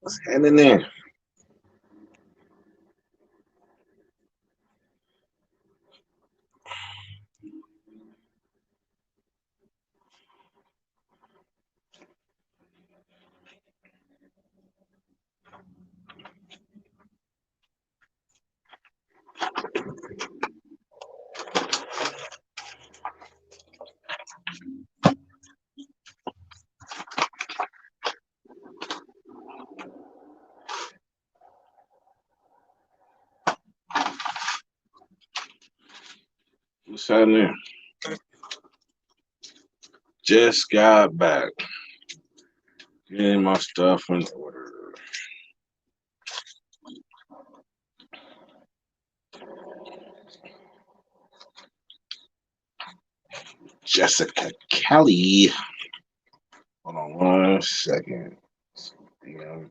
What's happening there? What's happening? Just got back. Getting my stuff in order. Jessica Kelly. Hold on 1 second. Damn.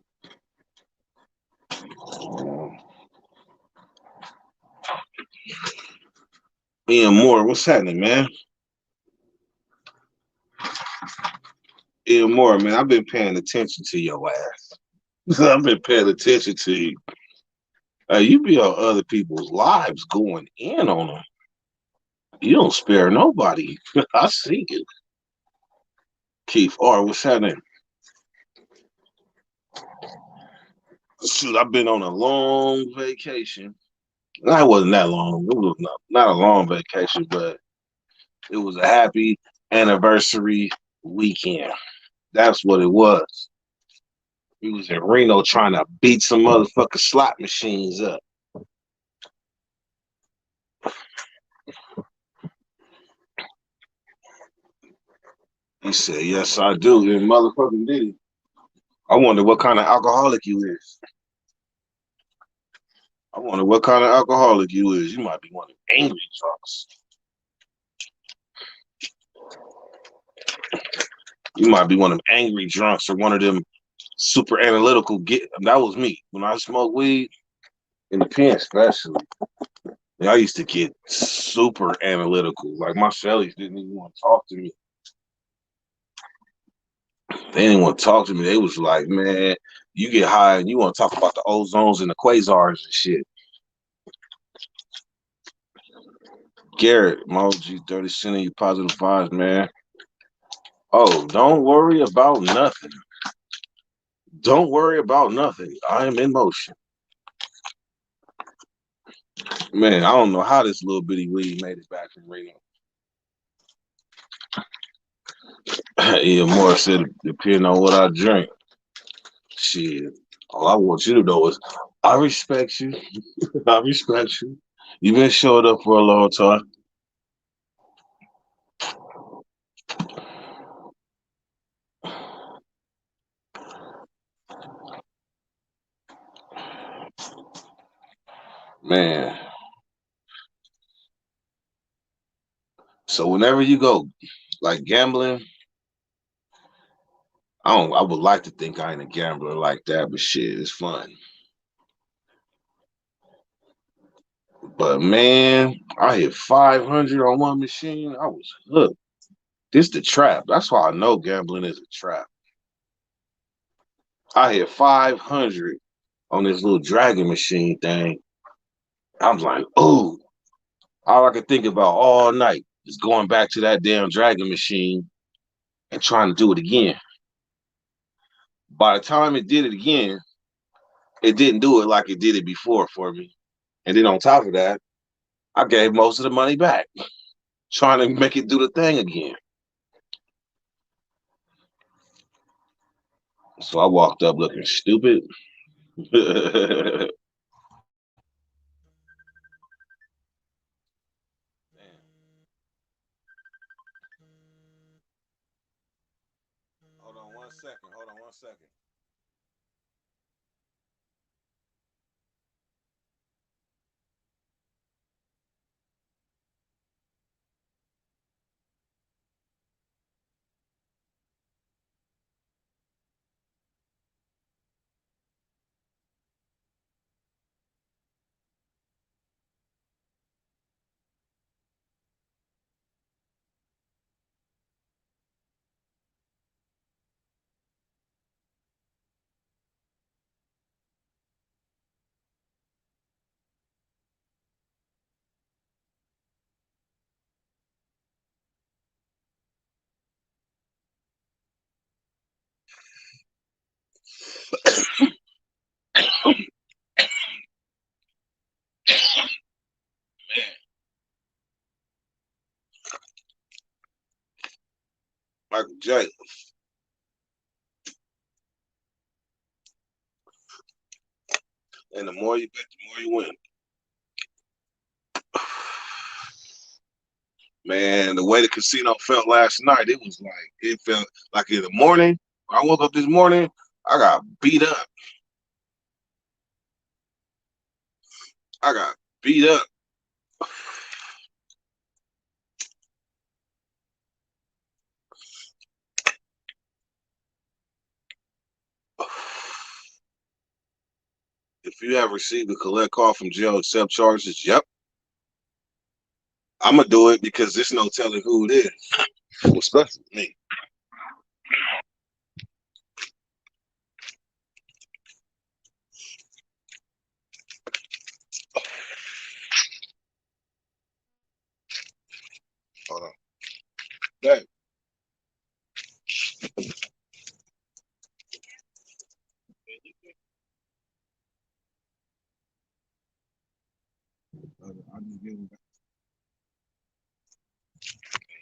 Ian Moore, what's happening, man? Ian Moore, man, I've been paying attention to your ass. I've been paying attention to you. You be on other people's lives going in on them. You don't spare nobody. I see it. Keith R, what's happening? Shoot, I've been on a long vacation. That wasn't that long. It was not a long vacation, but it was a happy anniversary weekend. That's what it was. We was in Reno trying to beat some motherfucking slot machines up. He said, "Yes, I do." And motherfucking did he. I wonder what kind of alcoholic you is. I wonder what kind of alcoholic you is. You might be one of them angry drunks. You might be one of them angry drunks or one of them super analytical. That was me when I smoked weed in the pen, especially. I used to get super analytical. Like my cellies didn't even want to talk to me. They didn't want to talk to me. They was like, "Man, you get high and you want to talk about the ozones and the quasars and shit." Garrett, my OG 30 sending you positive vibes, man. Oh, don't worry about nothing. Don't worry about nothing. I am in motion. Man, I don't know how this little bitty weed made it back from Reno. Yeah, Moore said, depending on what I drink. Shit. All I want you to know is I respect you. I respect you. You've been showing up for a long time. Man. So whenever you go, like gambling, I would like to think I ain't a gambler like that, but shit, it's fun. But man, I hit 500 on one machine. I was hooked. This the trap. That's why I know gambling is a trap. I hit 500 on this little dragon machine thing. I'm like, oh, all I could think about all night is going back to that damn dragon machine and trying to do it again. By the time it did it again, it didn't do it like it did it before for me. And then on top of that, I gave most of the money back, trying to make it do the thing again. So I walked up looking stupid. Hold on 1 second. Hold on 1 second. Michael J. And the more you bet, the more you win. Man, the way the casino felt last night, it felt like in the morning. I woke up this morning, I got beat up. I got beat up. If you have received a collect call from jail, accept charges. Yep, I'm gonna do it because there's no telling who it is, especially me. Hold on. Hey, I just give him back.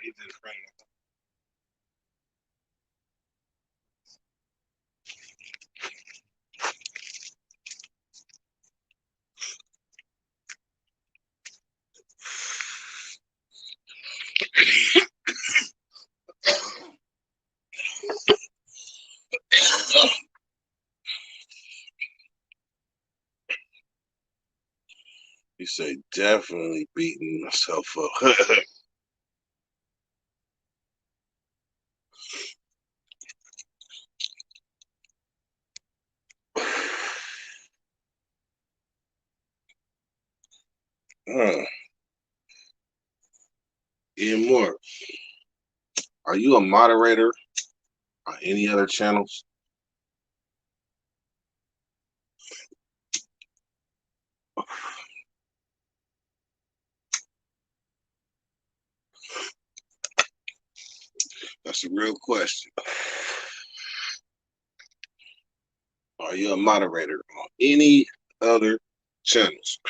He just ran. You say definitely beating myself up. Hmm. Ian Moore, are you a moderator on any other channels? That's a real question. Are you a moderator on any other channels?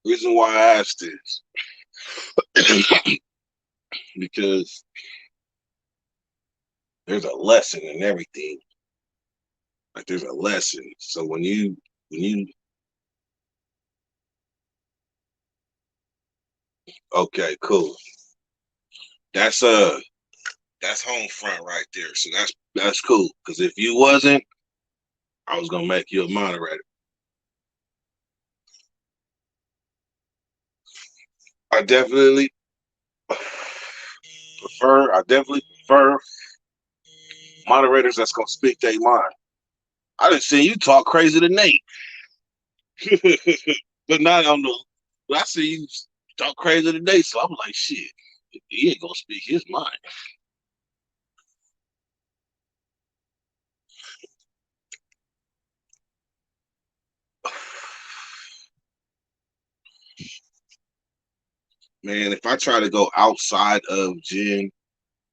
Reason why I asked this because there's a lesson in everything. Like there's a lesson. So when you okay, cool. That's that's home front right there. So that's cool. Because if you wasn't, I was gonna make you a moderator. I definitely I definitely prefer moderators that's gonna speak their mind. I didn't see you talk crazy to Nate. But now I don't know. But I see you talk crazy to Nate, so I'm like, shit, he ain't gonna speak his mind. Man, if I try to go outside of Jen,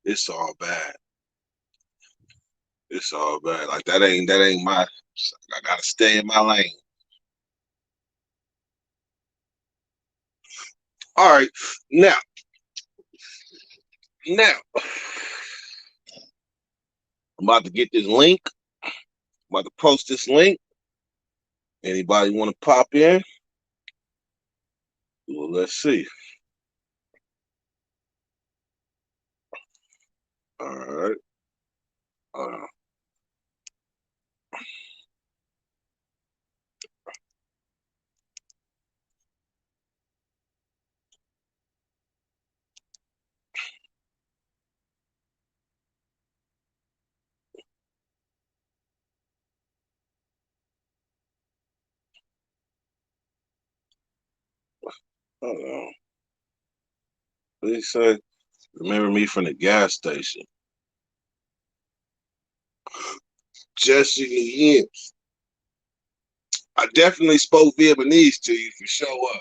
it's all bad. It's all bad. Like that ain't my. I gotta stay in my lane. All right, now, now I'm about to get this link. I'm about to post this link. Anybody want to pop in? Well, let's see. All right. Uh, hold on. They say, remember me from the gas station. Jesse Yens. I definitely spoke Vietnamese to you for sure.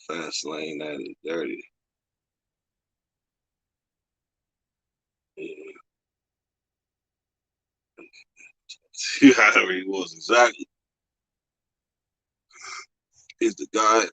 Fast lane that is dirty. See how he was exactly. Is the guy.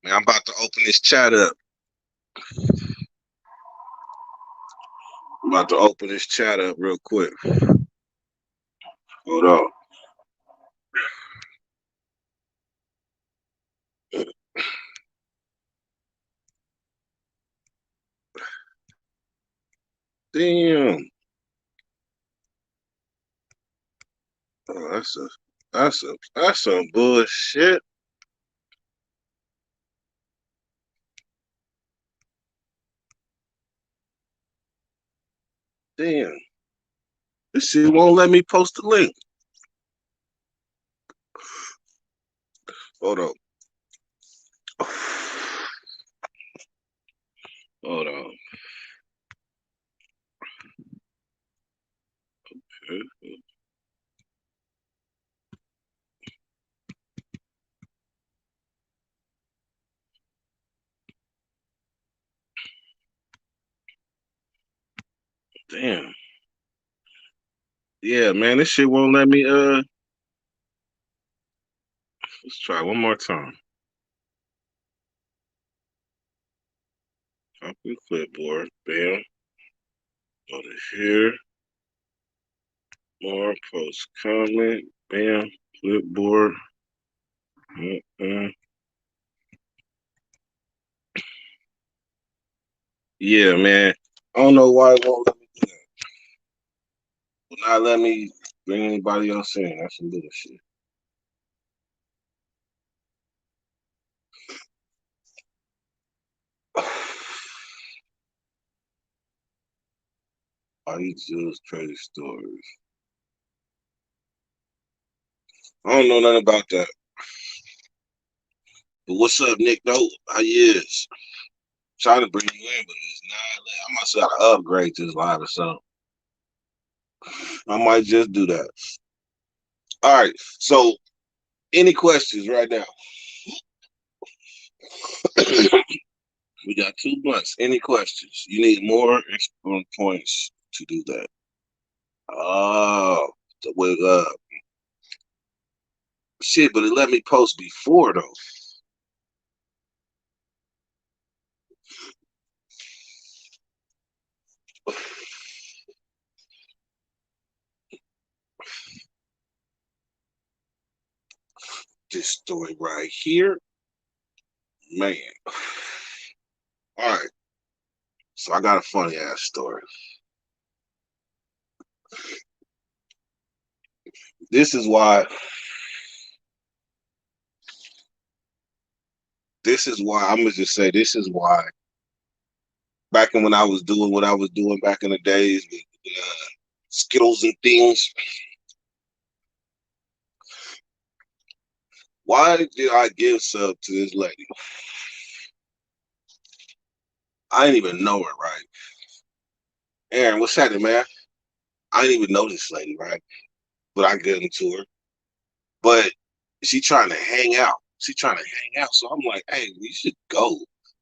Man, I'm about to open this chat up. I'm about to open this chat up real quick. Hold on. Damn. Oh, that's some bullshit. Damn. This shit won't let me post the link. Hold on. Hold on. Damn. Yeah, man, this shit won't let me let's try one more time. Copy clipboard. Bam. Go to here. More post comment. Bam. Clipboard. Yeah, man. I don't know why it won't let me do that. Will not let me bring anybody else in. That's some bullshit. All you do is crazy stories. I don't know nothing about that. But what's up, Nick? No, how you is? Trying to bring you in, but it's not. I must have to upgrade this live or something. I might just do that. All right. So, any questions right now? We got 2 months. Any questions? You need more expert points to do that. Oh, with shit, but it let me post before though. This story right here, man. All right, so I got a funny ass story. This is why. This is why I'm gonna just say this is why. Back in when I was doing what I was doing back in the days with Skittles and things. Why did I give sub to this lady? I didn't even know her, right? Aaron, what's happening, man? I didn't even know this lady, right? But I get into her. But she trying to hang out. She trying to hang out. So I'm like, hey, you should go.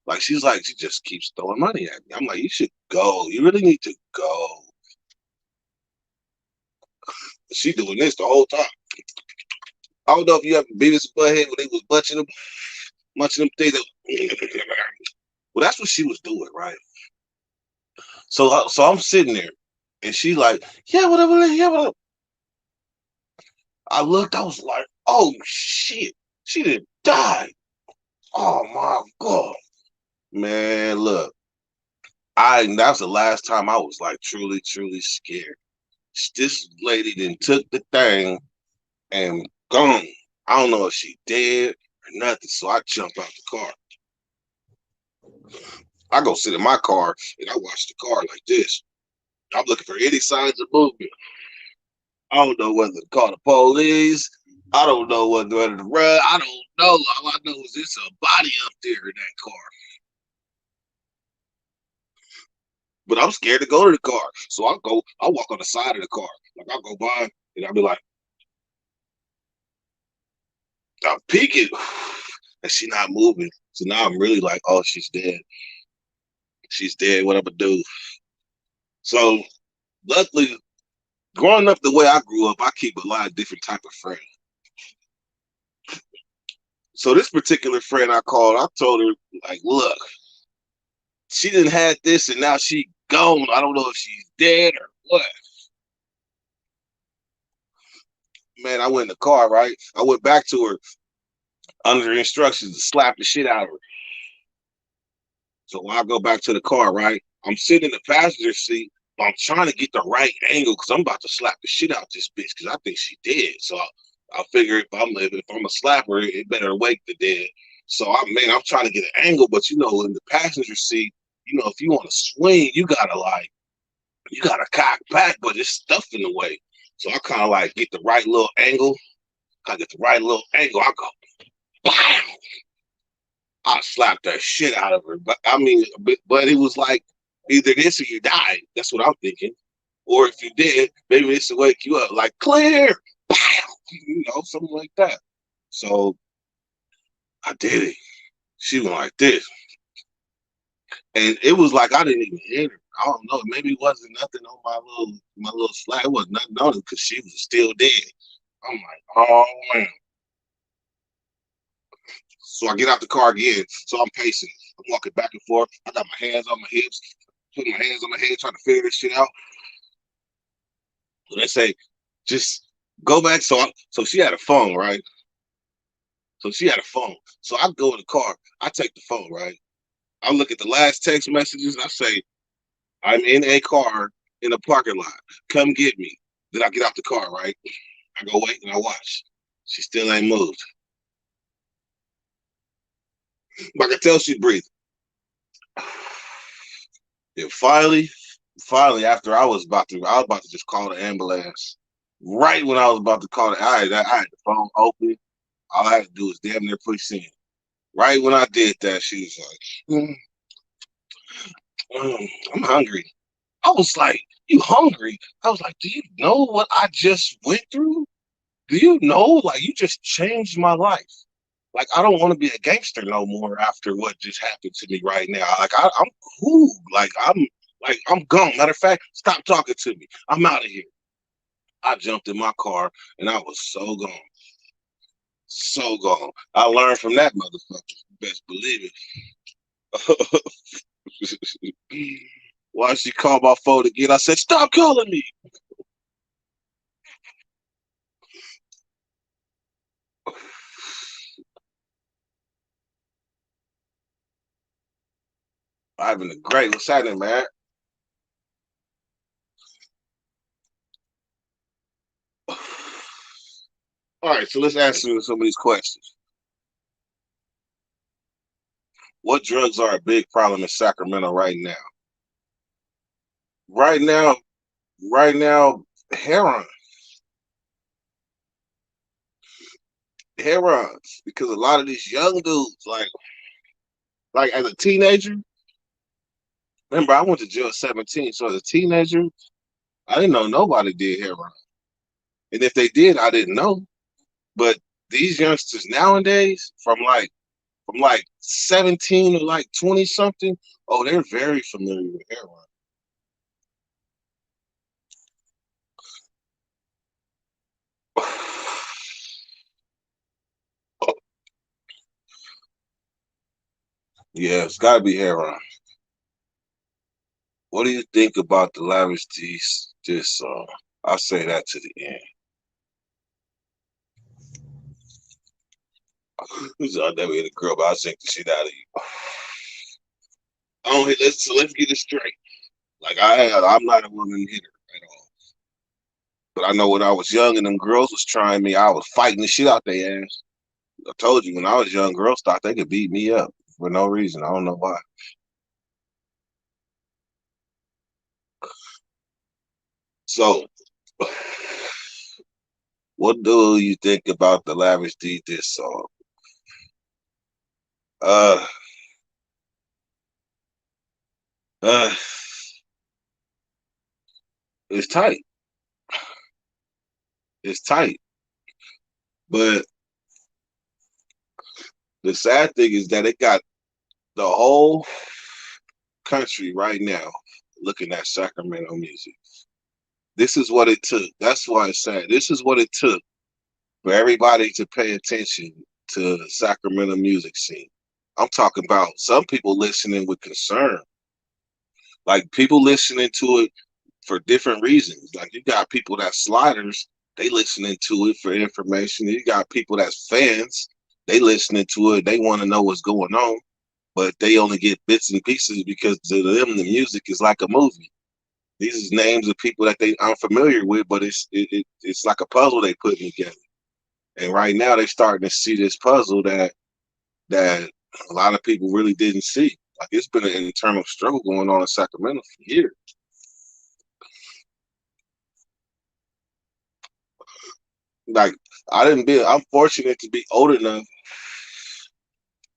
Like she's like, she just keeps throwing money at me. I'm like, you should go. You really need to go. She doing this the whole time. I don't know if you ever Beavis and Butthead when they was munching them things. Well, that's what she was doing, right? So I'm sitting there, and she like, yeah, whatever, yeah, whatever. I looked, I was like, oh shit, she didn't die. Oh my god, man, look, that's the last time I was like truly, truly scared. This lady then took the thing and gone. I don't know if she dead or nothing. So I jumped out the car. I go sit in my car and I watch the car like this. I'm looking for any signs of movement. I don't know whether to call the police. I don't know whether to run. I don't know. All I know is there's a body up there in that car. But I'm scared to go to the car. So I walk on the side of the car. Like I'll go by and I'll be like, I'm peeking. And she not moving. So now I'm really like, oh, she's dead. She's dead. What I'm gonna do? So luckily, growing up the way I grew up, I keep a lot of different type of friends. So this particular friend I called, I told her, like, look, she didn't had this and now she gone. I don't know if she's dead or what. Man, I went in the car, right? I went back to her under the instructions to slap the shit out of her. So when I go back to the car, right, I'm sitting in the passenger seat, but I'm trying to get the right angle because I'm about to slap the shit out this bitch because I think she dead. So I figure if I'm a slapper, it better wake the dead. So I'm trying to get an angle, but in the passenger seat, if you want to swing, you gotta cock back, but there's stuff in the way. So I kind of like get the right little angle. I get the right little angle. I go, bam! I slapped the shit out of her. But but it was like either this or you died. That's what I'm thinking. Or if you did, maybe this will wake you up. Like clear, bam! Something like that. So I did it. She went like this, and it was like I didn't even hit her. I don't know. Maybe it wasn't nothing on my little slap. It was nothing on it because she was still dead. I'm like, oh man. So I get out the car again. So I'm pacing. I'm walking back and forth. I got my hands on my hips, putting my hands on my head, trying to figure this shit out. So they say, just go back. So she had a phone, right? So she had a phone. So I go in the car. I take the phone, right? I look at the last text messages. And I say, I'm in a car in a parking lot. Come get me. Then I get out the car, right? I go wait and I watch. She still ain't moved. But I can tell she's breathing. And finally, after I was about to just call the ambulance. Right when I was about to call it, I had the phone open. All I had to do was damn near push in. Right when I did that, she was like, I'm hungry. I was like, you hungry? I was like, do you know what I just went through? Do you know? Like, you just changed my life. Like, I don't want to be a gangster no more after what just happened to me right now. Like, I'm cool. I'm gone. Matter of fact, stop talking to me. I'm out of here. I jumped in my car and I was so gone. So gone. I learned from that motherfucker. Best believe it. Why she called my phone again? I said, stop calling me. Ivan the Great. What's happening, man? All right, so let's answer some of these questions. What drugs are a big problem in Sacramento right now? Right now, right now, heroin, heroin, because a lot of these young dudes, like as a teenager, remember I went to jail at 17, so as a teenager, I didn't know nobody did heroin, and if they did, I didn't know. But these youngsters nowadays, from like 17 to like 20 something, oh, they're very familiar with heroin. Yeah, it's got to be heroin. What do you think about the Lavish this song? I'll say that to the end. I'll never hit a girl, but I'll shake the shit out of you. I don't hit. Let's get it straight. I'm not a woman hitter at all. But I know when I was young and them girls was trying me, I was fighting the shit out their ass. I told you when I was young, girls thought they could beat me up for no reason. I don't know why. So, what do you think about the Lavish D this song? Uh, uh, It's tight. It's tight. But the sad thing is that it got the whole country right now looking at Sacramento music. This is what it took. That's why it's sad. This is what it took for everybody to pay attention to the Sacramento music scene. I'm talking about some people listening with concern, like people listening to it for different reasons. Like you got people that sliders, they listening to it for information. You got people that's fans, they listening to it, they want to know what's going on, but they only get bits and pieces because to them the music is like a movie. These is names of people that they aren't familiar with, but it's like a puzzle they put together. And right now they starting to see this puzzle that a lot of people really didn't see. Like it's been an internal struggle going on in Sacramento for years. Like I'm fortunate to be old enough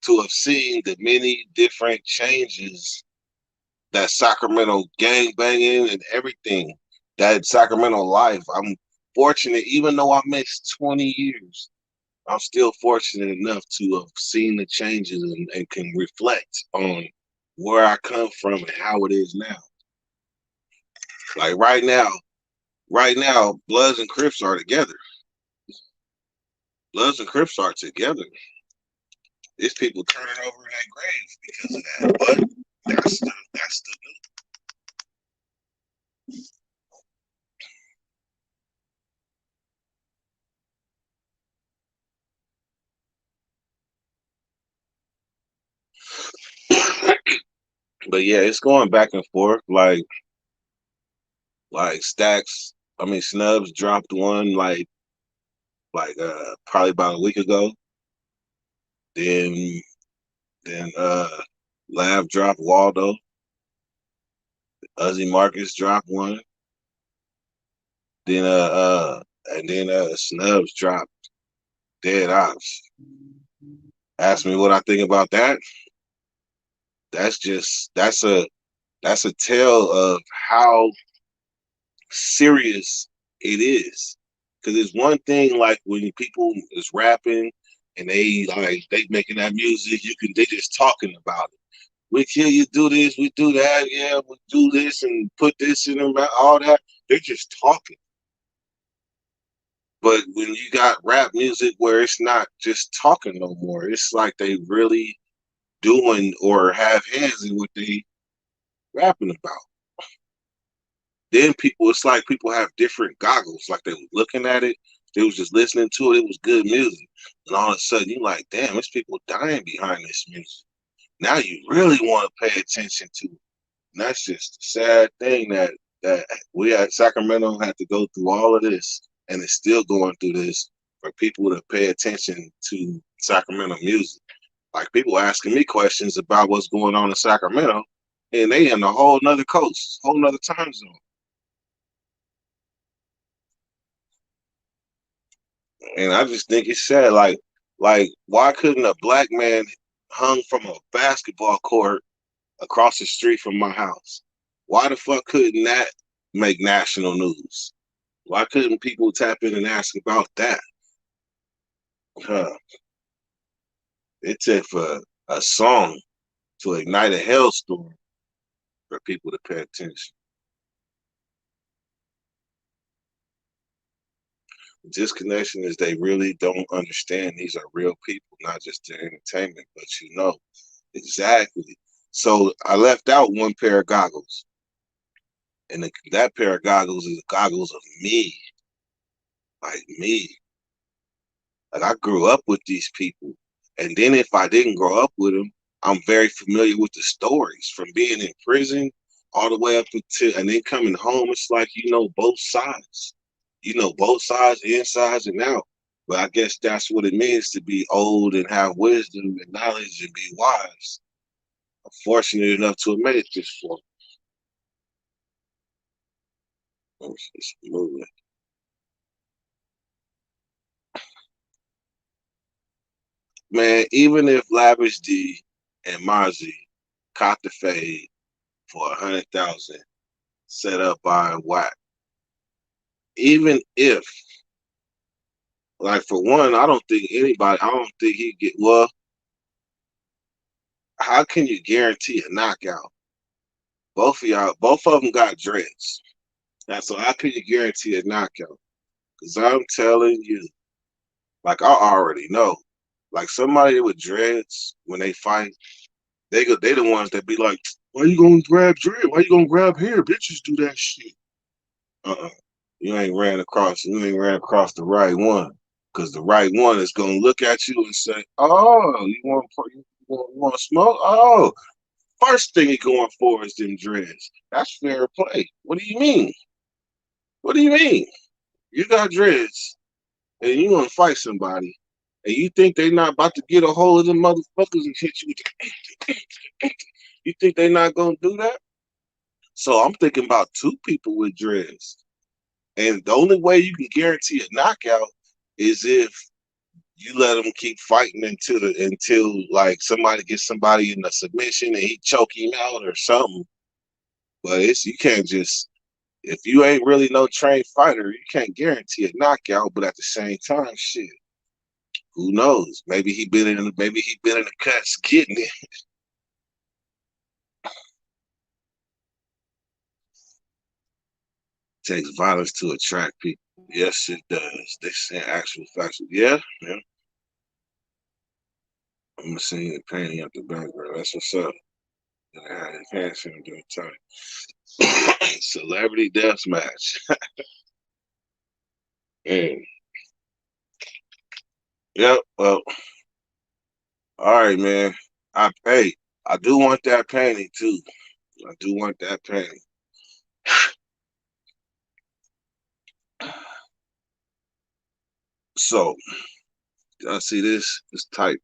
to have seen the many different changes that Sacramento gang banging and everything, that Sacramento life. I'm fortunate, even though I missed 20 years, I'm still fortunate enough to have seen the changes and can reflect on where I come from and how it is now. Like right now, Bloods and Crips are together. Bloods and Crips are together. There's people turning over in that grave because of that. But that's the but yeah, it's going back and forth. Like Stacks, I mean Snubs dropped one probably about a week ago. Then then Lav dropped Waldo. Uzi Marcus dropped one. Then Snubs dropped Dead Ops. Ask me what I think about that. That's just that's a tale of how serious it is. Because it's one thing like when people is rapping and they making that music, they just talking about it. We kill you, do this, we do that, yeah, we do this and put this in them, all that. They're just talking. But when you got rap music where it's not just talking no more, it's like they really doing or have hands in what they rapping about. Then people, it's like people have different goggles. Like they was looking at it, they was just listening to it. It was good music, and all of a sudden you're like, damn, there's people dying behind this music. Now you really want to pay attention to it. And that's just a sad thing that we at Sacramento had to go through all of this, and it's still going through this for people to pay attention to Sacramento music. Like people asking me questions about what's going on in Sacramento, and they in a whole nother coast, whole nother time zone. And I just think it's sad. Like why couldn't a black man hung from a basketball court across the street from my house? Why the fuck couldn't that make national news? Why couldn't people tap in and ask about that? Huh. It took for a song to ignite a hellstorm for people to pay attention. Disconnection is they really don't understand these are real people, not just their entertainment, but exactly. So I left out one pair of goggles, and that pair of goggles is goggles of me, like me. Like I grew up with these people, and then if I didn't grow up with them, I'm very familiar with the stories from being in prison all the way up until and then coming home. It's like you know both sides. You know both sides, insides and out. But I guess that's what it means to be old and have wisdom and knowledge and be wise. I'm fortunate enough to have made it this far. It's moving. Man, even if Lavish D and Mozzie caught the fade for 100,000 set up by Wack. even if, like, for one, I don't think he get, well, how can you guarantee a knockout? Both of them got dreads. Now, so how can you guarantee a knockout? Because I'm telling you, like, I already know. Like, somebody with dreads, when they fight, they the ones that be like, why you gonna grab dread? Why you gonna grab hair? Bitches do that shit. Uh-uh. You ain't ran across the right one. Because the right one is gonna look at you and say, oh, you want to smoke? Oh, first thing he going for is them dreads. That's fair play. What do you mean? What do you mean? You got dreads and you want to fight somebody, and you think they not about to get a hold of them motherfuckers and hit you with you think they not gonna do that? So I'm thinking about two people with dreads. And the only way you can guarantee a knockout is if you let them keep fighting until like somebody gets somebody in a submission and he choke him out or something. But you can't just, if you ain't really no trained fighter, you can't guarantee a knockout. But at the same time, shit, who knows? Maybe he been in the cuts getting it. Takes violence to attract people. Yes, it does. They say actual facts. Yeah, yeah. I'm gonna send you the painting up the background. That's what's up. And I had his hands in the time. Celebrity death match. And yep. Well, all right, man. I do want that painting too. I do want that painting. So, I see this. This type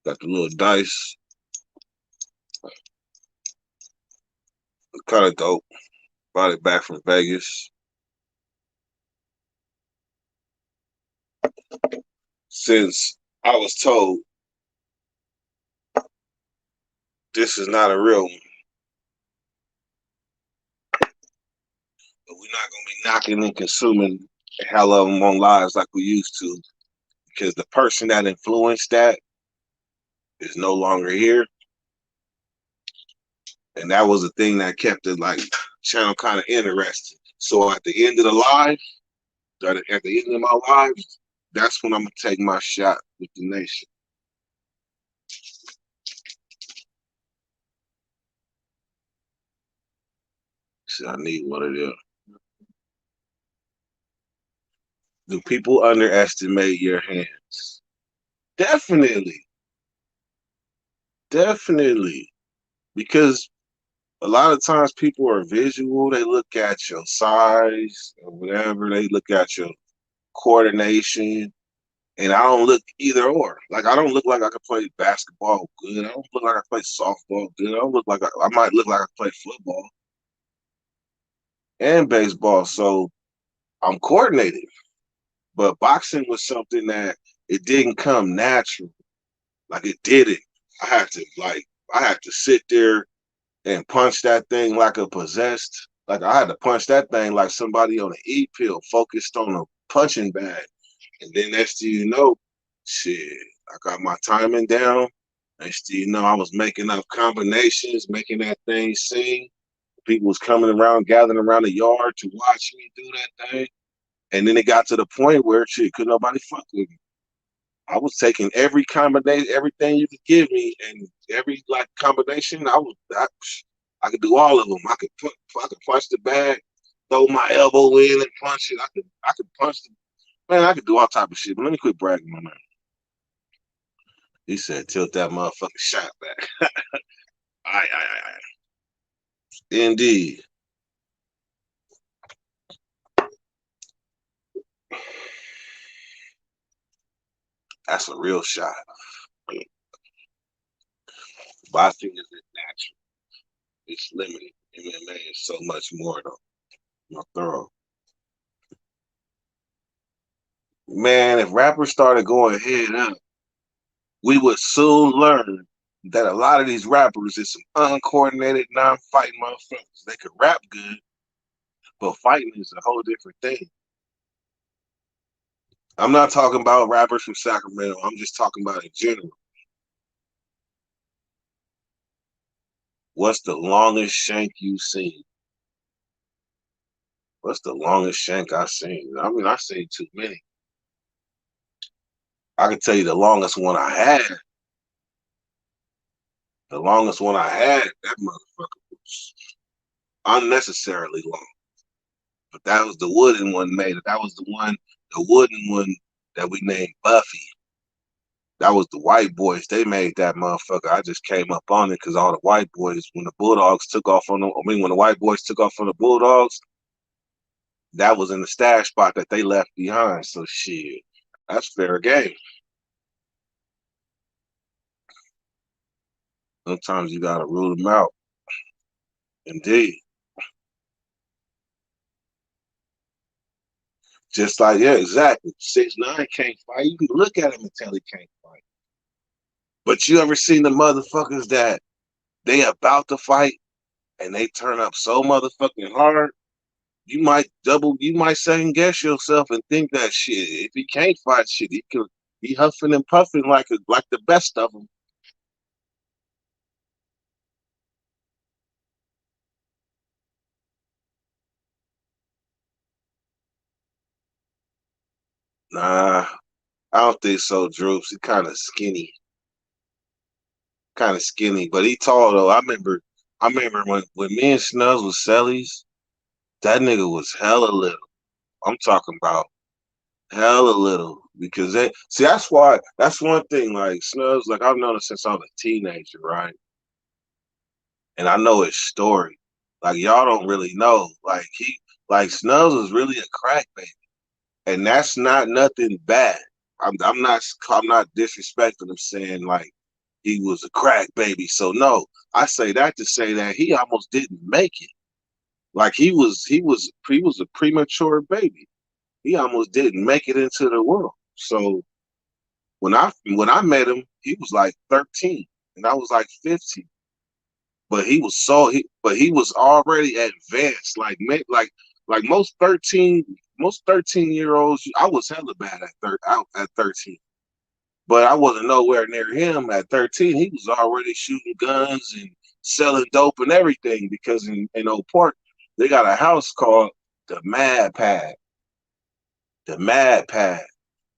got the little dice. Kind of dope. Brought it back from Vegas. Since I was told this is not a real one, but we're not gonna be knocking and consuming a hell of them on lives like we used to, because the person that influenced that is no longer here. And that was the thing that kept the like channel kind of interested. So at the end of the live, at the end of my live, that's when I'm gonna take my shot with the nation. So I need one of them. Do people underestimate your hands? Definitely, definitely. Because a lot of times people are visual. They look at your size or whatever. They look at your coordination. And I don't look either or. Like, I don't look like I can play basketball good. I don't look like I play softball good. I don't look like I might look like I play football and baseball. So I'm coordinated. But boxing was something that it didn't come natural. Like, it didn't. I had to sit there and punch that thing like a possessed. Like, I had to punch that thing like somebody on an E pill, focused on a punching bag. And then next thing you know, shit, I got my timing down. Next thing you know, I was making up combinations, making that thing sing. People was coming around, gathering around the yard to watch me do that thing. And then it got to the point where shit, could nobody fuck with me. I was taking every combination, everything you could give me, and every like combination. I could do all of them. I could punch the bag, throw my elbow in and punch it. I could punch the man. I could do all type of shit. But let me quit bragging, my man. He said, "Tilt that motherfucking shot back." Aye. Indeed. That's a real shot. Boxing isn't natural. It's limited. MMA is so much more though. More thorough. Man, if rappers started going head up, we would soon learn that a lot of these rappers is some uncoordinated, non-fighting motherfuckers. They could rap good, But fighting is a whole different thing. I'm not talking about rappers from Sacramento. I'm just talking about in general. What's the longest shank you've seen? What's the longest shank I've seen? I mean, I seen too many. I can tell you the longest one I had. The longest one I had, that motherfucker was unnecessarily long. But that was the wooden one made. That was the wooden one that we named Buffy. That was the white boys. They made that motherfucker. I just came up on it because all the white boys, when the Bulldogs took off on them, I mean, when the white boys took off on the Bulldogs, that was in the stash spot that they left behind. So shit, that's fair game. Sometimes you gotta rule them out. Indeed. Just like, yeah, exactly. 6ix9ine can't fight. You can look at him and tell he can't fight. But you ever seen the motherfuckers that they about to fight and they turn up so motherfucking hard? You might second guess yourself and think that shit. If he can't fight shit, he could be huffing and puffing like the best of them. Nah, I don't think so, Droops. He kind of skinny, but he tall though. I remember when me and Snubs was Cellies, that nigga was hella little. I'm talking about hella little because they see that's one thing. Like Snubs, like I've known him since I was a teenager, right? And I know his story. Like y'all don't really know. Like Snubs was really a crack baby, and that's not nothing bad. I'm not disrespecting him saying like he was a crack baby. So no, I say that to say that he almost didn't make it. Like he was a premature baby. He almost didn't make it into the world. So when I met him, he was like 13 and I was like 15. But he was already advanced. Like most 13-year olds, I was hella bad out at 13. But I wasn't nowhere near him at 13. He was already shooting guns and selling dope and everything because in Oak Park, they got a house called the Mad Pad. The Mad Pad.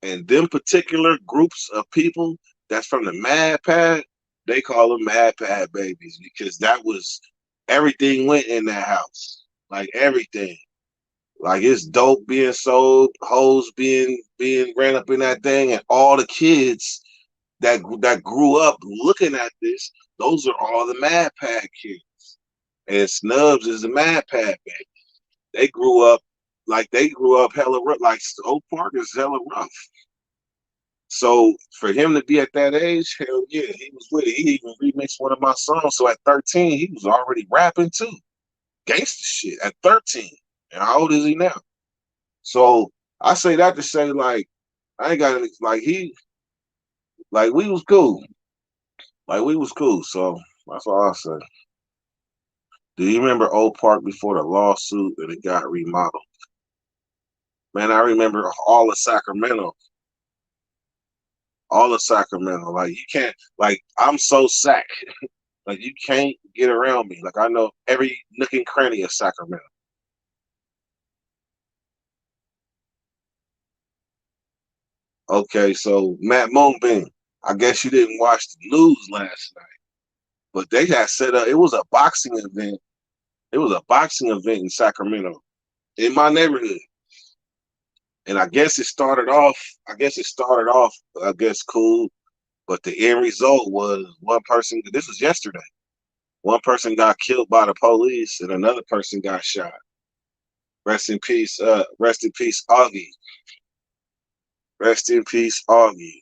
And them particular groups of people that's from the Mad Pad, they call them Mad Pad babies because that was everything went in that house. Like everything. Like it's dope being sold, hoes being ran up in that thing, and all the kids that grew up looking at this, those are all the Mad Pad kids. And Snubs is the Mad Pad baby. They grew up hella rough. Like Oak Park is hella rough. So for him to be at that age, hell yeah, he was with it. He even remixed one of my songs. So at 13, he was already rapping too. Gangsta shit at 13. And how old is he now? So I say that to say like I ain't got any like he like we was cool. Like we was cool. So that's all I say. Do you remember Old Park before the lawsuit and it got remodeled? Man, I remember all of Sacramento. Like you can't, like I'm so sack. Like you can't get around me. Like I know every nook and cranny of Sacramento. Okay, so Matt Moonbeam. I guess you didn't watch the news last night, but they had set up. It was a boxing event. It was a boxing event in Sacramento, in my neighborhood. And I guess it started off. I guess it started off. I guess cool. But the end result was one person. This was yesterday. One person got killed by the police, and another person got shot. Rest in peace. Rest in peace, Augie. Rest in peace, Augie.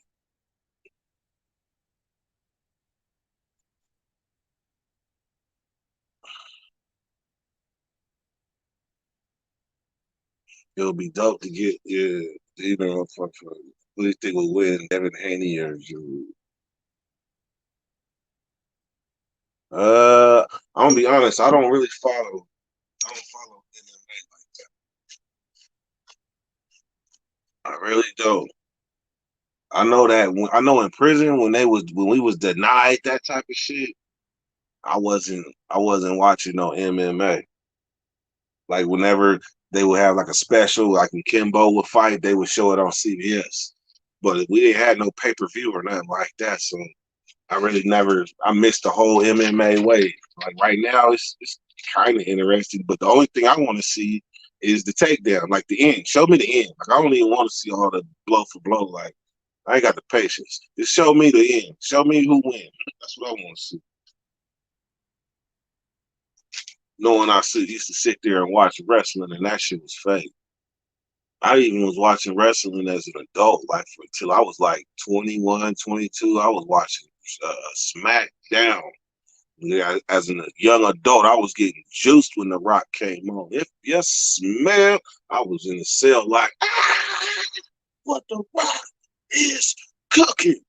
It'll be dope to get even for who do you think will win, Devin Haney or Drew? I'm gonna be honest. I don't follow MMA. I really don't. I know that I know in prison when we was denied that type of shit, I wasn't watching no MMA. Like whenever they would have like a special, like when Kimbo would fight, they would show it on CBS. But we didn't have no pay per view or nothing like that, so I really never. I missed the whole MMA wave. Like right now, it's kind of interesting, but the only thing I want to see is the takedown, like the end. Show me the end. Like I don't even want to see all the blow for blow. Like I ain't got the patience. Just show me the end. Show me who wins. That's what I want to see. Knowing used to sit there and watch wrestling, and that shit was fake. I even was watching wrestling as an adult, like until I was like 21, 22. I was watching SmackDown. Yeah, as a young adult, I was getting juiced when The Rock came on. If you smell, I was in the cell like, what The Rock is cooking.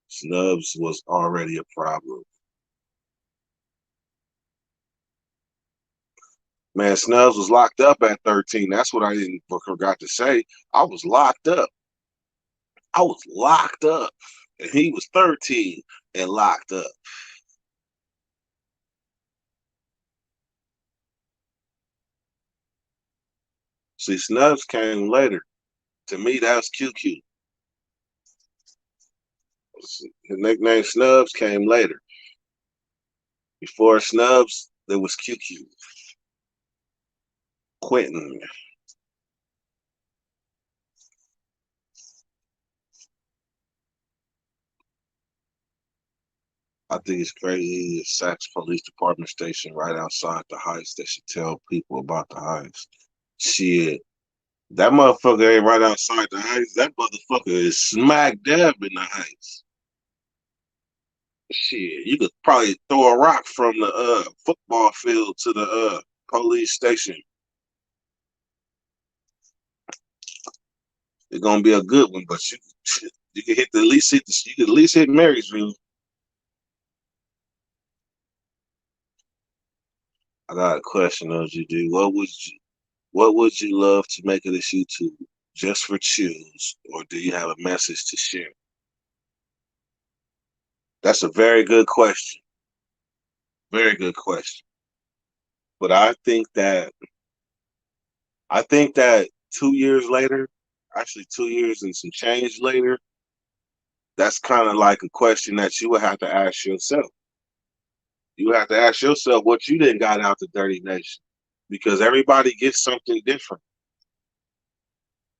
Snubs was already a problem. Man, Snubs was locked up at 13. That's what I didn't forgot to say. I was locked up. I was locked up. And he was 13 and locked up. See, Snubs came later. To me, that was QQ. The nickname Snubs came later. Before Snubs, there was QQ. Quentin. I think it's crazy. The Saks Police Department station right outside the Heights. They should tell people about the Heights. Shit. That motherfucker ain't right outside the Heights. That motherfucker is smack dab in the Heights. Shit. You could probably throw a rock from the football field to the police station. It's gonna be a good one, but you can hit the at least hit the, you can at least hit Marysville. I got a question of you, dude. What would you love to make of this YouTube? Just for choose, or do you have a message to share? That's a very good question. Very good question. But I think that 2 years later, actually 2 years and some change later, that's kind of like a question that you would have to ask yourself. You have to ask yourself what you didn't got out the Dirty Nation, because everybody gets something different.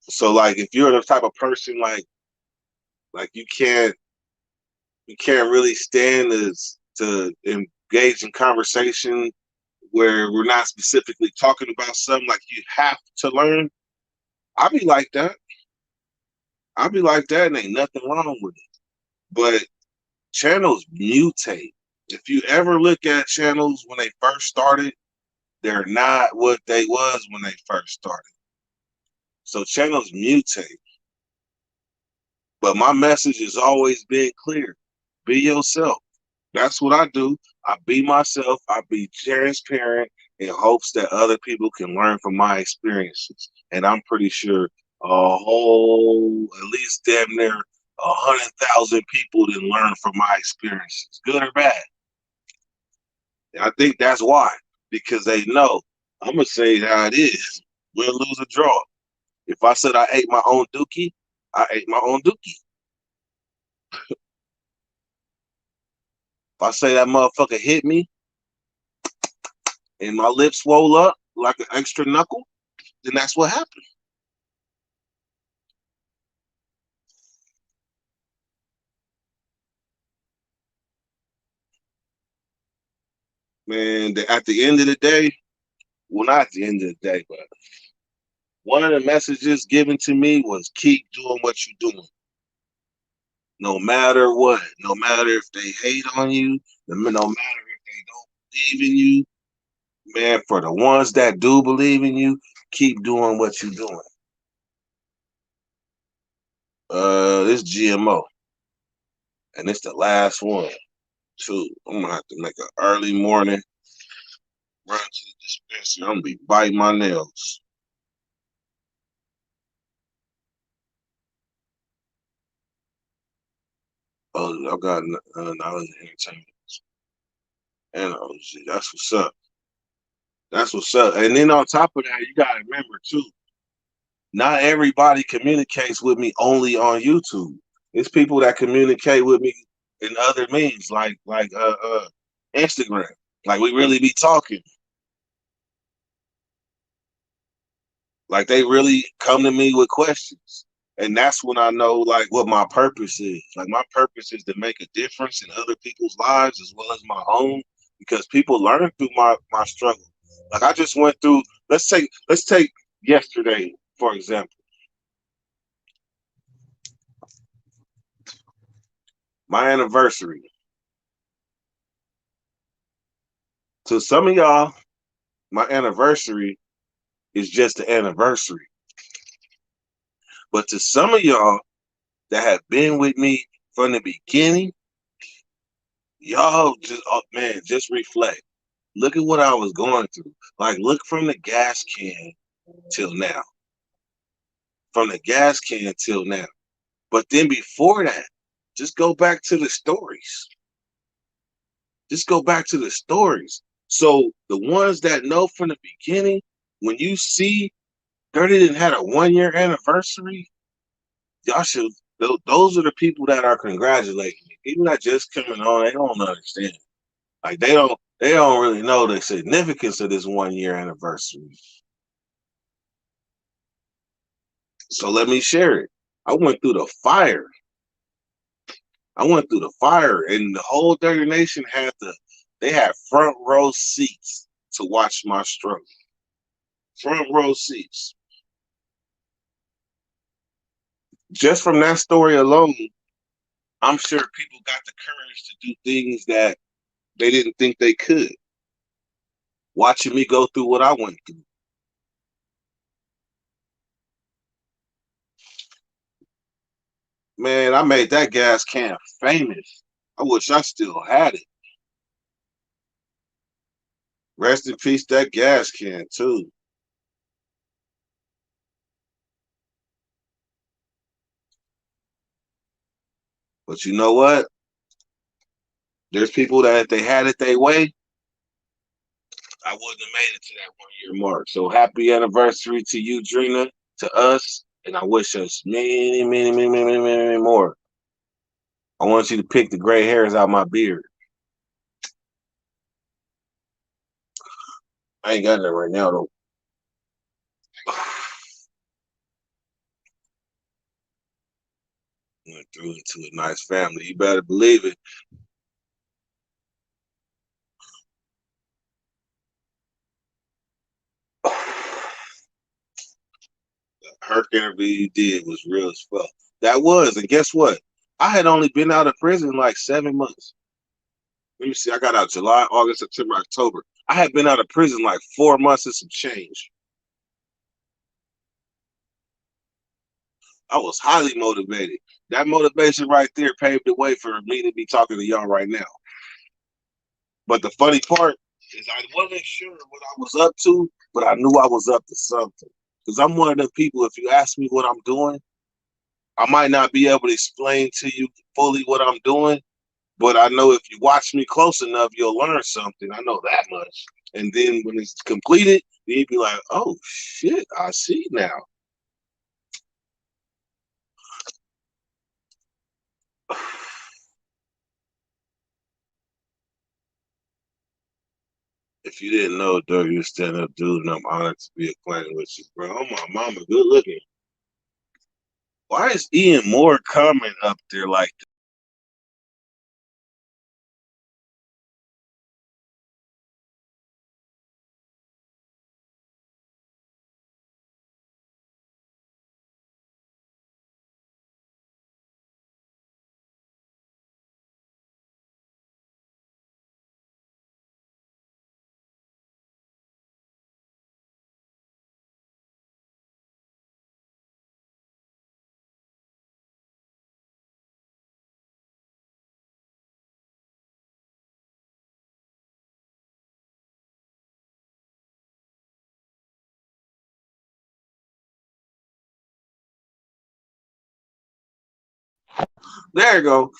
So like if you're the type of person like you can't really stand to engage in conversation where we're not specifically talking about something, like you have to learn. I'll be like that. I'll be like that, and ain't nothing wrong with it. But channels mutate. If you ever look at channels when they first started, they're not what they was when they first started. So channels mutate. But my message has always been clear. Be yourself. That's what I do. I be myself. I be transparent in hopes that other people can learn from my experiences. And I'm pretty sure at least damn near 100,000 people didn't learn from my experiences, good or bad. And I think that's why, because they know I'm gonna say it how it is. Win, lose, or draw. If I said I ate my own dookie, I ate my own dookie. If I say that motherfucker hit me and my lips swole up like an extra knuckle, then that's what happened. Man, at the end of the day, well, not at the end of the day, but one of the messages given to me was keep doing what you're doing, no matter what. No matter if they hate on you, no matter if they don't believe in you, man. For the ones that do believe in you, keep doing what you're doing. This GMO, and it's the last one too. I'm gonna have to make an early morning run to the dispensary. I'm gonna be biting my nails. Oh, I got knowledge and entertainment. And OG. That's what's up. That's what's up. And then on top of that, you gotta remember too, not everybody communicates with me only on YouTube. It's people that communicate with me in other means, like Instagram. Like we really be talking. Like they really come to me with questions. And that's when I know like what my purpose is. Like my purpose is to make a difference in other people's lives as well as my own. Because people learn through my struggle. Like I just went through, let's take yesterday, for example. My anniversary. To some of y'all, my anniversary is just the anniversary. But to some of y'all that have been with me from the beginning, y'all just, oh, man, just reflect. Look at what I was going through. Like, look from the gas can till now. From the gas can till now. But then before that, just go back to the stories. Just go back to the stories. So the ones that know from the beginning, when you see Dirty didn't had a 1 year anniversary, y'all should. Those are the people that are congratulating me. People that just coming on, they don't understand. Like they don't really know the significance of this 1 year anniversary. So let me share it. I went through the fire. I went through the fire, and the whole Dirty Nation had they had front row seats to watch my struggle. Front row seats. Just from that story alone, I'm sure people got the courage to do things that they didn't think they could. Watching me go through what I went through. Man, I made that gas can famous. I wish I still had it. Rest in peace, that gas can too. But you know what? There's people that if they had it their way, I wouldn't have made it to that 1 year mark. So happy anniversary to you, Drina, to us, and I wish us many, many, many, many, many, many more. I want you to pick the gray hairs out my beard. I ain't got that right now though. Went through into a nice family. You better believe it. Her interview you did was real as fuck. That was, and guess what? I had only been out of prison like 7 months. Let me see. I got out July, August, September, October. I had been out of prison like 4 months and some change. I was highly motivated. That motivation right there paved the way for me to be talking to y'all right now. But the funny part is I wasn't sure what I was up to, but I knew I was up to something. Because I'm one of the people, if you ask me what I'm doing, I might not be able to explain to you fully what I'm doing, but I know if you watch me close enough, you'll learn something. I know that much. And then when it's completed, then you'd be like, oh shit, I see now. If you didn't know, Doug, you're a stand-up dude, and I'm honored to be acquainted with you, bro. Oh my mama, good looking. Why is Ian Moore coming up there like There you go.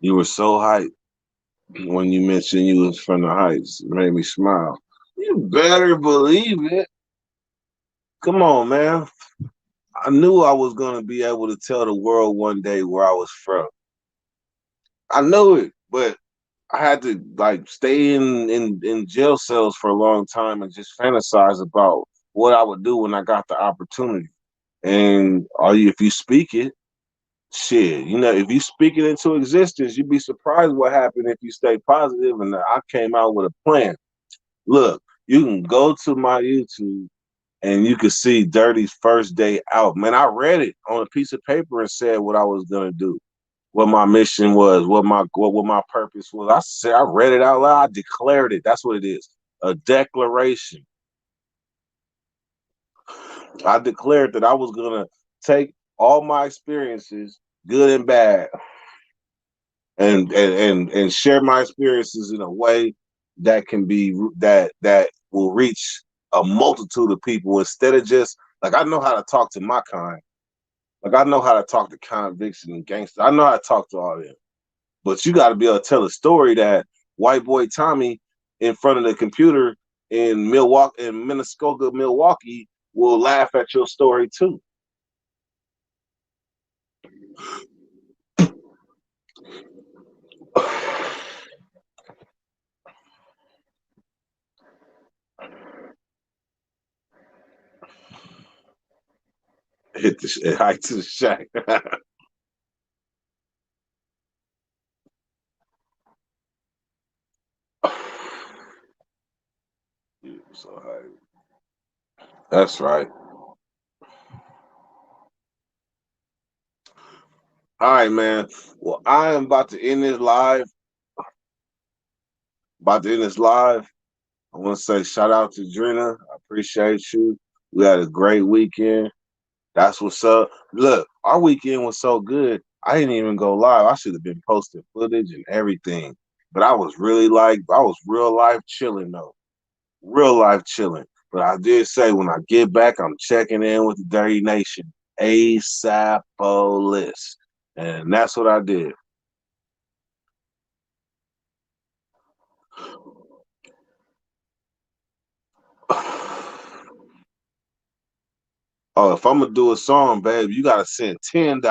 You were so hyped when you mentioned you was from the Heights. It made me smile. You better believe it. Come on, man. I knew I was gonna be able to tell the world one day where I was from. I knew it, but I had to like stay in jail cells for a long time and just fantasize about what I would do when I got the opportunity. And all you, if you speak it, shit, you know, if you speak it into existence, you'd be surprised what happened if you stay positive. And I came out with a plan. Look, you can go to my YouTube and you can see Dirty's first day out. Man, I read it on a piece of paper and said what I was gonna do, what my mission was, what my purpose was. I said I read it out loud. I declared it. That's what it is. A declaration. I declared that I was gonna take all my experiences, good and bad, and share my experiences in a way that can be that will reach a multitude of people instead of just like I know how to talk to my kind. Like I know how to talk to convicts and gangsters. I know how to talk to all them. But you got to be able to tell a story that white boy Tommy in front of the computer in Milwaukee, in Minnesota, Milwaukee, will laugh at your story too. Hit the hike to the shack. So that's right. All right, man. Well, I am about to end this live. About to end this live. I want to say shout out to Drina. I appreciate you. We had a great weekend. That's what's up. Look, our weekend was so good. I didn't even go live. I should have been posting footage and everything. But I was really like, I was real life chilling though. Real life chilling. But I did say when I get back, I'm checking in with the Dirty Nation. ASAPOLIS. And that's what I did. Oh, if I'm gonna do a song, babe, you gotta send $10.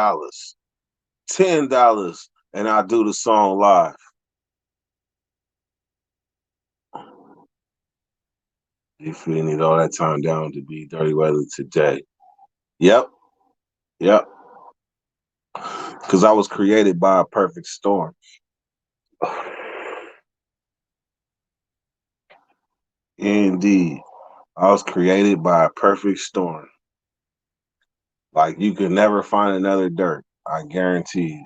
$10 and I'll do the song live. You feel need all that time down to be dirty weather today. Yep, yep. Because I was created by a perfect storm. Indeed. I was created by a perfect storm. Like you could never find another dirt. I guarantee you.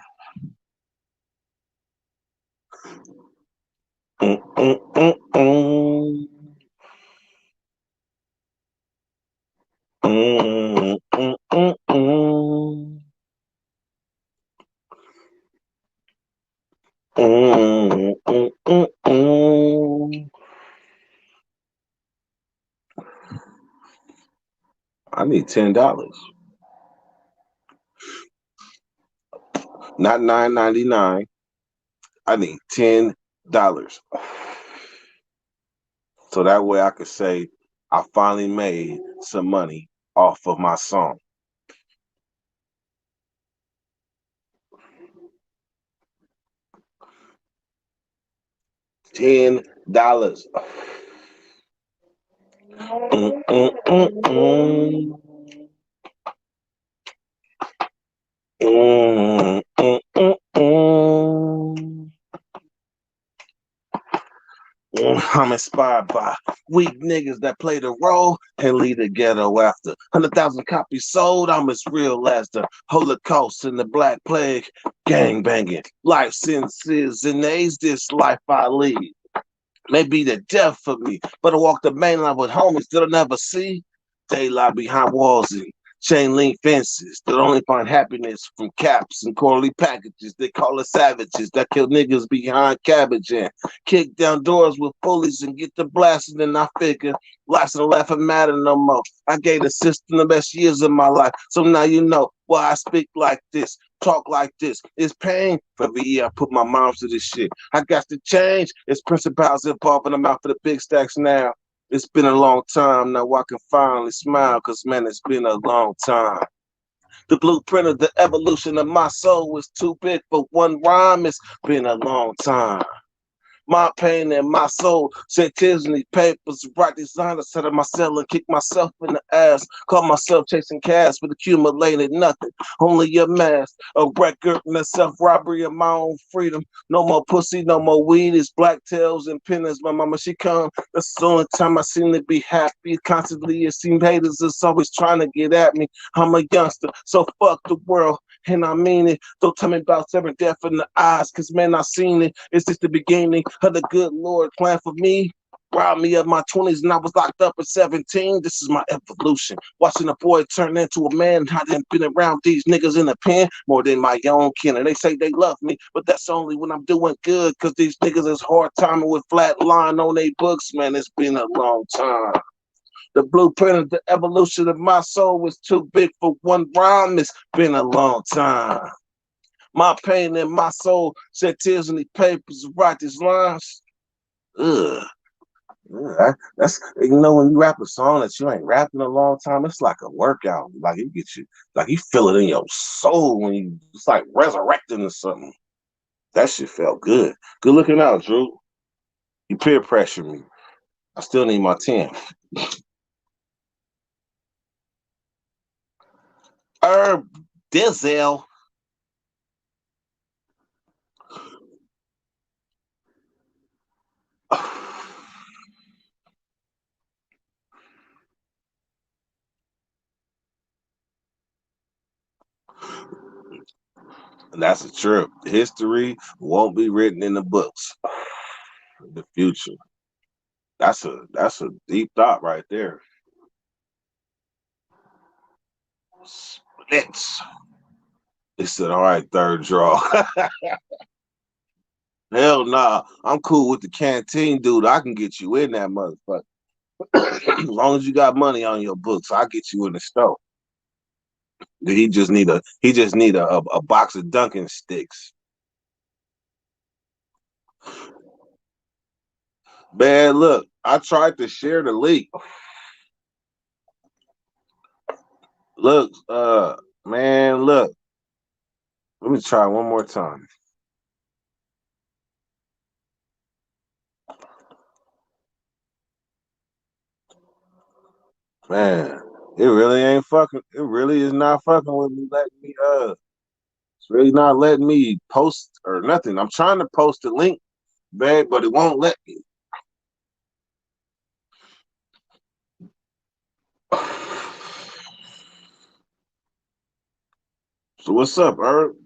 I need $10. Not $9.99. I need $10. So that way I could say I finally made some money off of my song. $10. Mm, mm, mm, mm. Mm, mm, mm, mm. I'm inspired by weak niggas that play the role and lead the ghetto after 100,000 copies sold. I'm as real as the Holocaust and the Black Plague, gang banging, life sentences and age. This life I lead may be the death for me, but I walk the main line with homies that I'll never see. Daylight behind walls and Chain link fences that only find happiness from caps and quarterly packages. They call us savages that kill niggas behind cabbage and kick down doors with bullies and get the blasting. And I figure laughs and laughing matter no more. I gave the system the best years of my life, so now you know why I speak like this. Talk like this. It's pain. For every year I put my mom to this shit. I got to change. It's principles involved, and I'm out for the big stacks now. It's been a long time. Now I can finally smile, cause man, it's been a long time. The blueprint of the evolution of my soul was too big for one rhyme. It's been a long time. My pain and my soul shed tears in these papers, write designer, set up my cell and kick myself in the ass. Call myself chasing cash, but accumulated nothing. Only a mask, a record, and a self-robbery of my own freedom. No more pussy, no more weed. It's black tails and pennies. My mama, she come. That's the only time I seem to be happy. Constantly, it seems haters is always trying to get at me. I'm a youngster, so fuck the world. And I mean it. Don't tell me about staring death in the eyes, cause man, I seen it. It's just the beginning of the good Lord plan for me. Robbed me of my 20s and I was locked up at 17. This is my evolution. Watching a boy turn into a man. I done been around these niggas in the pen more than my own kin. And they say they love me, but that's only when I'm doing good. Cause these niggas is hard timing with flat line on their books. Man, it's been a long time. The blueprint of the evolution of my soul was too big for one rhyme. It's been a long time. My pain and my soul shed tears in these papers to write these lines. Ugh. That's when you rap a song that you ain't rapped in a long time, it's like a workout. Like it gets you, like you feel it in your soul when you it's like resurrecting or something. That shit felt good. Good looking out, Drew. You peer pressure me. I still need my 10. Herb Dizel. That's a trip. History won't be written in the books. The future. That's a deep thought right there. Splits. They said, all right, third draw. Hell nah. I'm cool with the canteen dude. I can get you in that motherfucker. As long as you got money on your books, I'll get you in the store. He just need a box of Dunkin' sticks. Man, look, I tried to share the link. Look, man, look. Let me try one more time. Man, it really ain't fucking. It really is not fucking with me. Letting me. It's really not letting me post or nothing. I'm trying to post a link, man, but it won't let me. So what's up, Herb?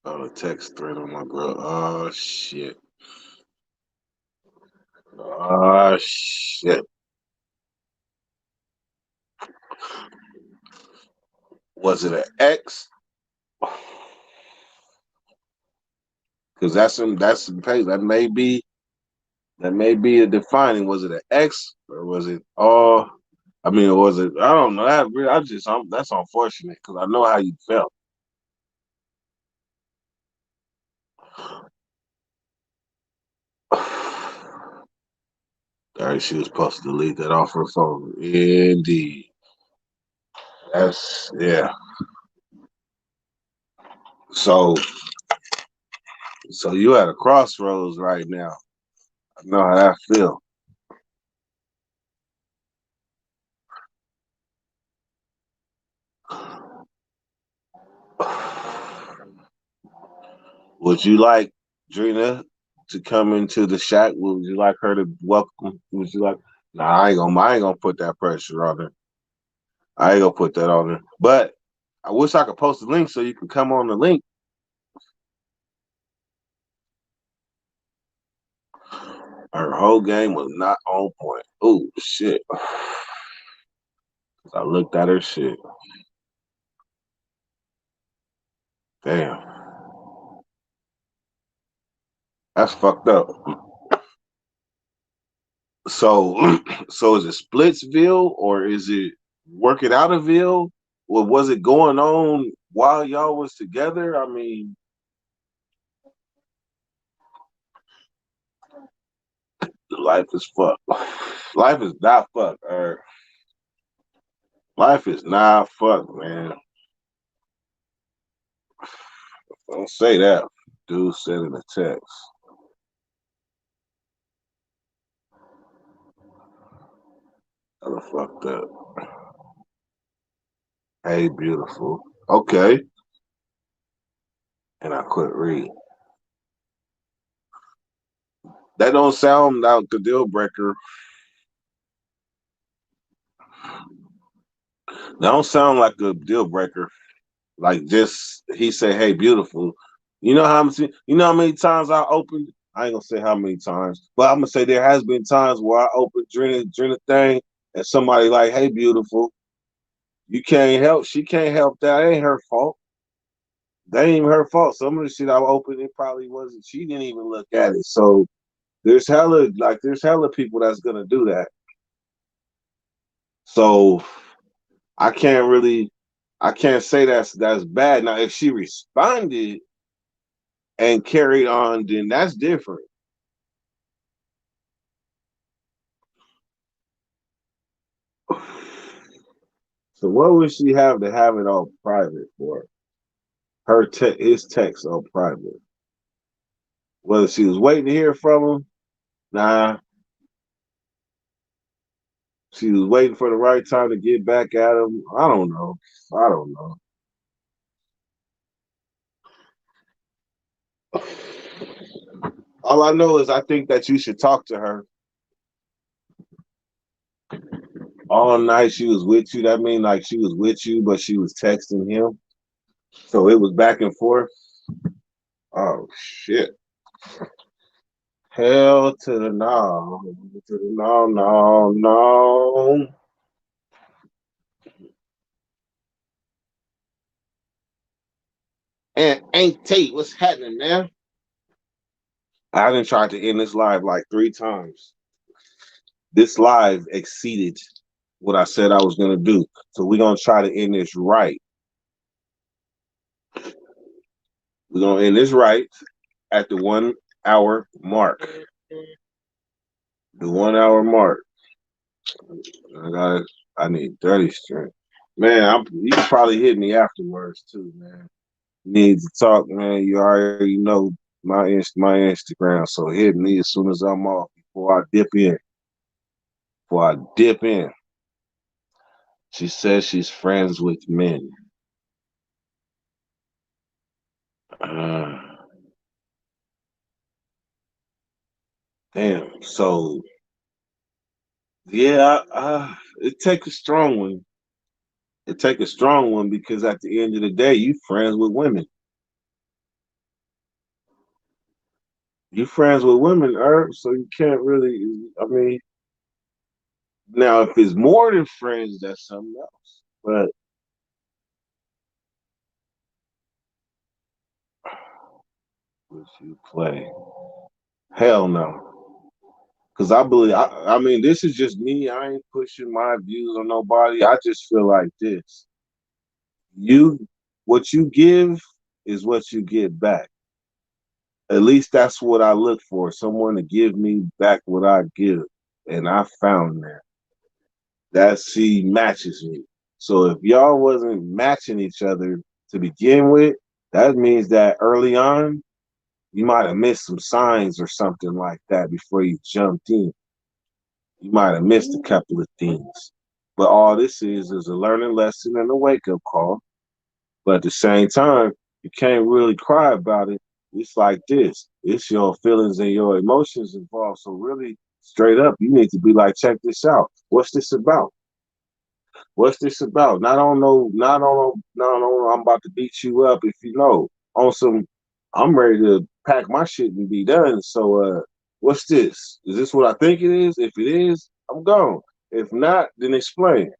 Oh, the text thread on my girl. Oh shit. Oh shit. Was it an X? Because that's some page. That may be a defining. Was it an X or was it all? I mean, was it? I don't know. That's unfortunate because I know how you felt. All right, she was supposed to delete that off her phone. Indeed. That's yeah. So so you at a crossroads right now. I know how that feel. Would you like Drina to come into the shack? Would you like her to welcome? Would you like? Nah, I ain't gonna put that pressure on her. I ain't gonna put that on her. But I wish I could post a link so you can come on the link. Her whole game was not on point. Oh shit. I looked at her shit. Damn, that's fucked up. So, so is it Splitsville or is it Work It Outoville? Well, was it going on while y'all was together? I mean, life is fucked. Life is not fucked. Or life is not fucked, man. Don't say that. Dude said in the text. I fucked up. Hey, beautiful. Okay. And I quit reading. That don't sound like the deal breaker. That don't sound like a deal breaker. Like just he said, "Hey, beautiful." You know how many times I opened. I ain't gonna say how many times, but I'm gonna say there has been times where I opened drink a thing, and somebody like, "Hey, beautiful." You can't help. She can't help that. It ain't her fault. That ain't even her fault. Some of the shit I opened, it probably wasn't. She didn't even look at it. So there's hella people that's gonna do that. So I can't really, I can't say that's bad. Now, if she responded and carried on, then that's different. So what would she have it all private for? His text all private. Whether she was waiting to hear from him, nah, she was waiting for the right time to get back at him. I don't know. I don't know. All I know is I think that you should talk to her all night. She was with you. That mean like she was with you, but she was texting him. So it was back and forth. Oh shit. Hell to the no. To the no, no, no. And Ain't Tate, what's happening, man? I done tried to end this live like 3 times. This live exceeded what I said I was gonna do. So we're gonna try to end this right. We're gonna end this right at the 1 hour mark. The 1 hour mark. I got I need 30 strength. Man, you can probably hit me afterwards too, man. Need to talk, man. You already know my Instagram, so hit me as soon as I'm off before I dip in. Before I dip in. She says she's friends with men. Uh, damn. So yeah, it take a strong one. It take a strong one because at the end of the day, you friends with women. You friends with women, Herb, so you can't really. I mean, now if it's more than friends, that's something else. But would you play? Hell no. Cause I believe. I mean, this is just me. I ain't pushing my views on nobody. I just feel like this. You, what you give is what you get back. At least that's what I look for. Someone to give me back what I give, and I found that. That she matches me. So if y'all wasn't matching each other to begin with, that means that early on you might have missed some signs or something like that before you jumped in. You might have missed a couple of things. But all this is a learning lesson and a wake up call. But at the same time, you can't really cry about it. It's like this. It's your feelings and your emotions involved. So really, straight up, you need to be like, check this out. What's this about? What's this about? Not on no, not on no, no, no, I'm about to beat you up if you know. On some, I'm ready to pack my shit and be done. So, what's this? Is this what I think it is? If it is, I'm gone. If not, then explain.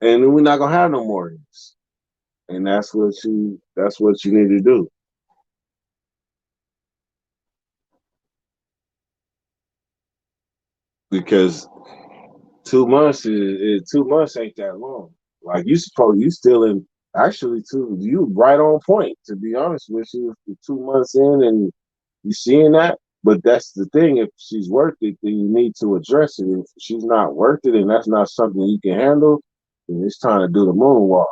and then we're not gonna have no more of this. And that's what you need to do. Because 2 months is 2 months ain't that long. Like you still in actually you right on point, to be honest with you. If you're 2 months in and you seeing that, but that's the thing. If she's worth it, then you need to address it. If she's not worth it and that's not something you can handle, then it's time to do the moonwalk.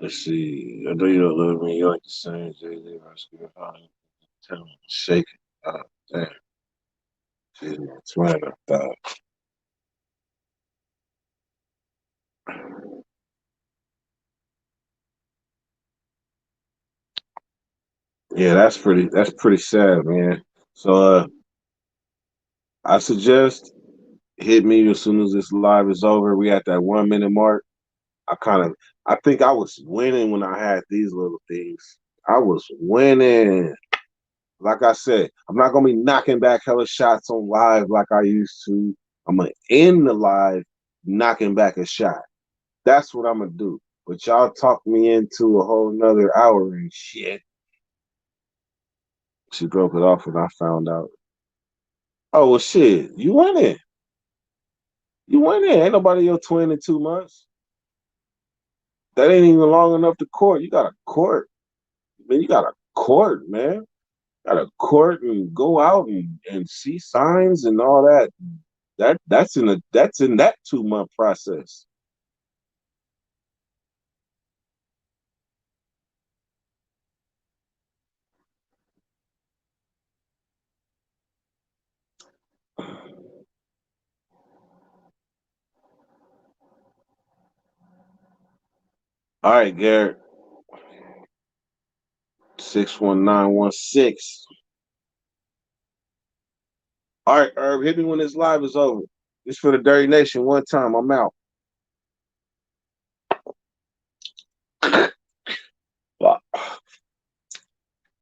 Let's see. I know you don't love me. You like the same Jay-Z. Tell me, shake it. Damn. She's my twin, I thought. Yeah, that's pretty sad, man. So I suggest hit me as soon as this live is over. We at that 1 minute mark. I kind of I think I was winning when I had these little things. I was winning. Like I said, I'm not gonna be knocking back hella shots on live like I used to. I'm gonna end the live knocking back a shot. That's what I'm gonna do. But y'all talked me into a whole nother hour and shit. She broke it off and I found out. Oh well shit, you winning. You winning. Ain't nobody your twin in 2 months. That ain't even long enough to court. You got a court. Man, you got a court, man. Got a court and go out and see signs and all that. That's in that 2 month process. All right, Garrett. 61916. All right, Herb, hit me when this live is over. This for the Dirty Nation one time. I'm out.